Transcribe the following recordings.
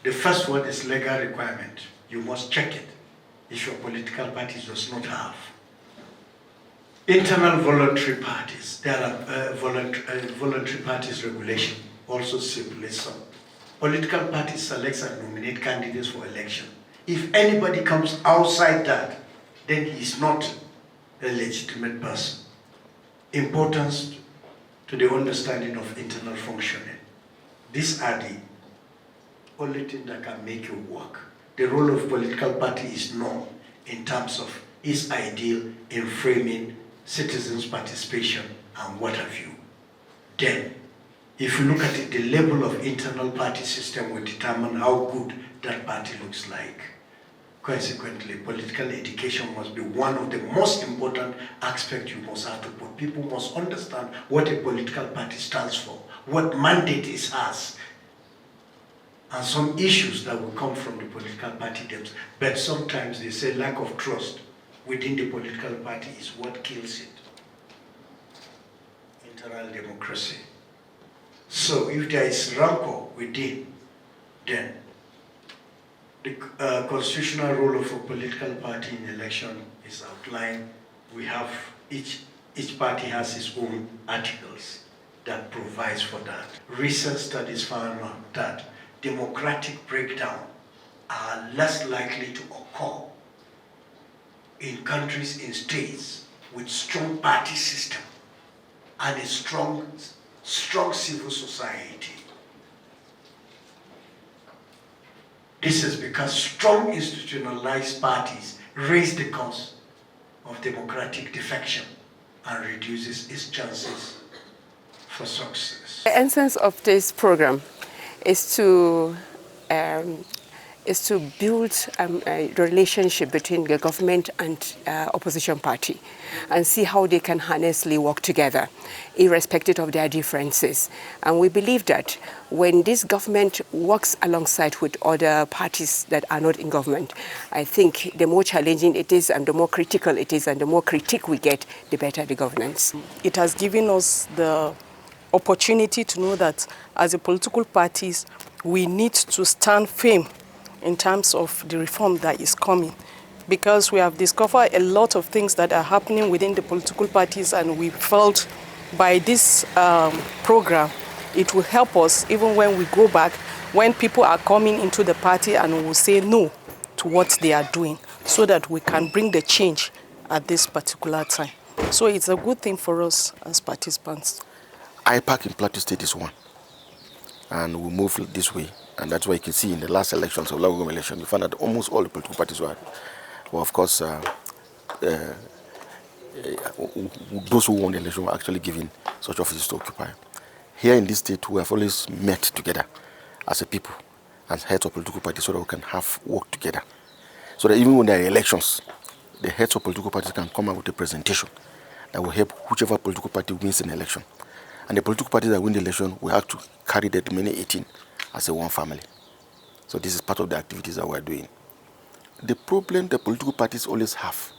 The first one is legal requirement. You must check it if your political party does not have. Internal voluntary parties. There are voluntary parties regulation, also stipulates some. Political parties select and nominate candidates for election. If anybody comes outside that, then he is not a legitimate person. Importance to the understanding of internal functioning. These are the only thing that can make you work. The role of political party is known in terms of its ideal in framing citizens' participation and what have you. Then, if you look at it, the level of internal party system will determine how good that party looks like. Consequently, political education must be one of the most important aspects you must have to put. People must understand what a political party stands for, what mandate it has, and some issues that will come from the political party themselves. But sometimes they say lack of trust within the political party is what kills it. Internal democracy. So if there is rancor within, then the constitutional role of a political party in election is outlined. We have, each party has its own articles that provides for that. Recent studies found out that democratic breakdown are less likely to occur in countries, in states with strong party system and a strong civil society. This is because strong institutionalized parties raise the cost of democratic defection and reduces its chances for success. The essence of this program is to build a relationship between the government and opposition party and see how they can honestly work together, irrespective of their differences. And we believe that when this government works alongside with other parties that are not in government, I think the more challenging it is and the more critical it is and the more critique we get, the better the governance. It has given us the opportunity to know that as a political parties, we need to stand firm in terms of the reform that is coming, because we have discovered a lot of things that are happening within the political parties, and we felt by this program it will help us even when we go back, when people are coming into the party, and we will say no to what they are doing so that we can bring the change at this particular time. So it's a good thing for us as participants. Ipac in Plateau State is one, and we move this way. And that's why you can see in the last elections of local government election, you found that almost all the political parties were of course, those who won the election were actually given such offices to occupy. Here in this state, we have always met together as a people and heads of political parties so that we can have work together. So that even when there are elections, the heads of political parties can come out with a presentation that will help whichever political party wins an election. And the political parties that win the election will have to carry the remaining 18 as a one family. So this is part of the activities that we're doing. The problem the political parties always have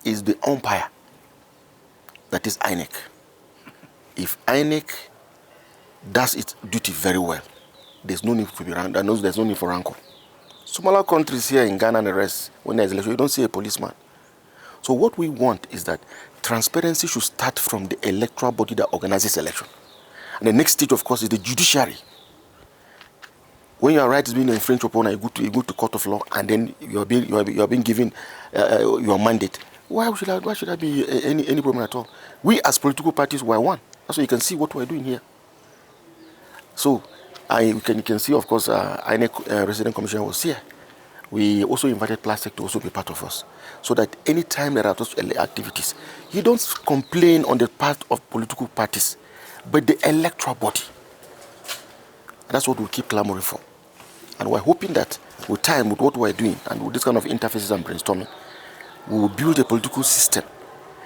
is the umpire, that is INEC. If INEC does its duty very well, there's no need to be there's no need for rancor. Smaller countries here in Ghana and the rest, when there's election, you don't see a policeman. So what we want is that transparency should start from the electoral body that organizes election. And the next stage, of course, is the judiciary. When your right is being infringed upon, you go to court of law, and then you are being given your mandate. Why should there be any problem at all? We as political parties were one. That's why you can see what we're doing here. So you can see, of course, INEC resident commissioner was here. We also invited Plastic to also be part of us, so that any time there are those activities, you don't complain on the part of political parties, but the electoral body. And that's what we'll keep clamoring for. And we're hoping that with time, with what we're doing, and with this kind of interfaces and brainstorming, we will build a political system,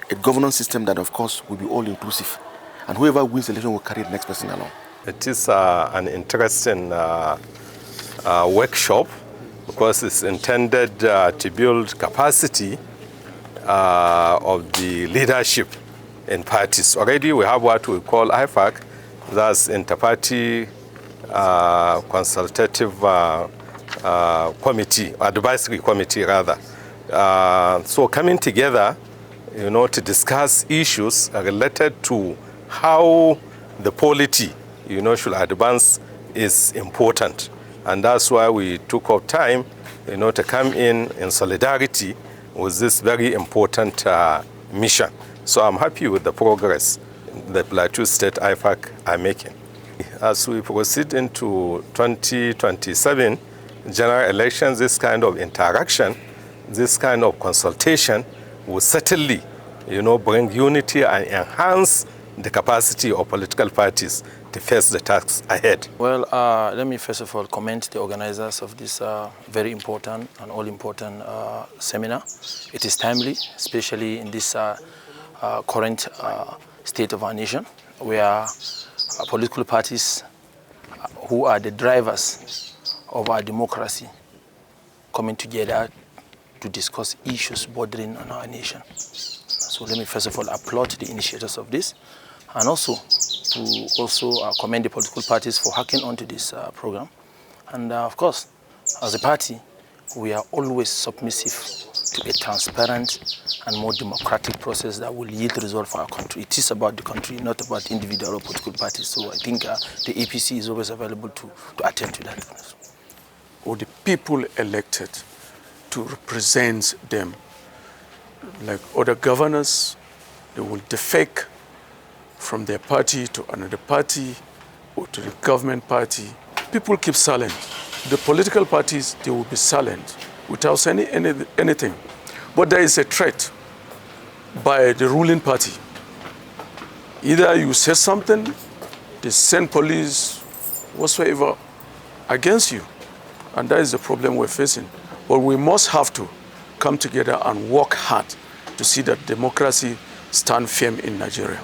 a governance system that, of course, will be all-inclusive. And whoever wins the election will carry the next person along. It is an interesting workshop, because it's intended to build capacity of the leadership in parties. Already we have what we call Ipac, that's Interparty consultative committee, advisory committee rather. So coming together, to discuss issues related to how the polity, should advance is important. And that's why we took up time, to come in solidarity with this very important mission. So I'm happy with the progress the Plateau State Ipac are making. As we proceed into 2027 general elections, this kind of interaction, this kind of consultation will certainly, bring unity and enhance the capacity of political parties to face the tasks ahead. Well, let me first of all commend the organizers of this very important and all-important seminar. It is timely, especially in this current state of our nation, where political parties who are the drivers of our democracy coming together to discuss issues bordering on our nation. So let me first of all applaud the initiators of this, and also to commend the political parties for hacking onto this program. And of course, as a party, we are always submissive to a transparent and more democratic process that will yield result for our country. It is about the country, not about individual or political parties. So I think the APC is always available to attend to that. Or the people elected to represent them. Like other governors, they will defect from their party to another party or to the government party. People keep silent. The political parties, they will be silent without saying anything. But there is a threat by the ruling party. Either you say something, they send police, whatsoever, against you. And that is the problem we're facing. But we must have to come together and work hard to see that democracy stand firm in Nigeria.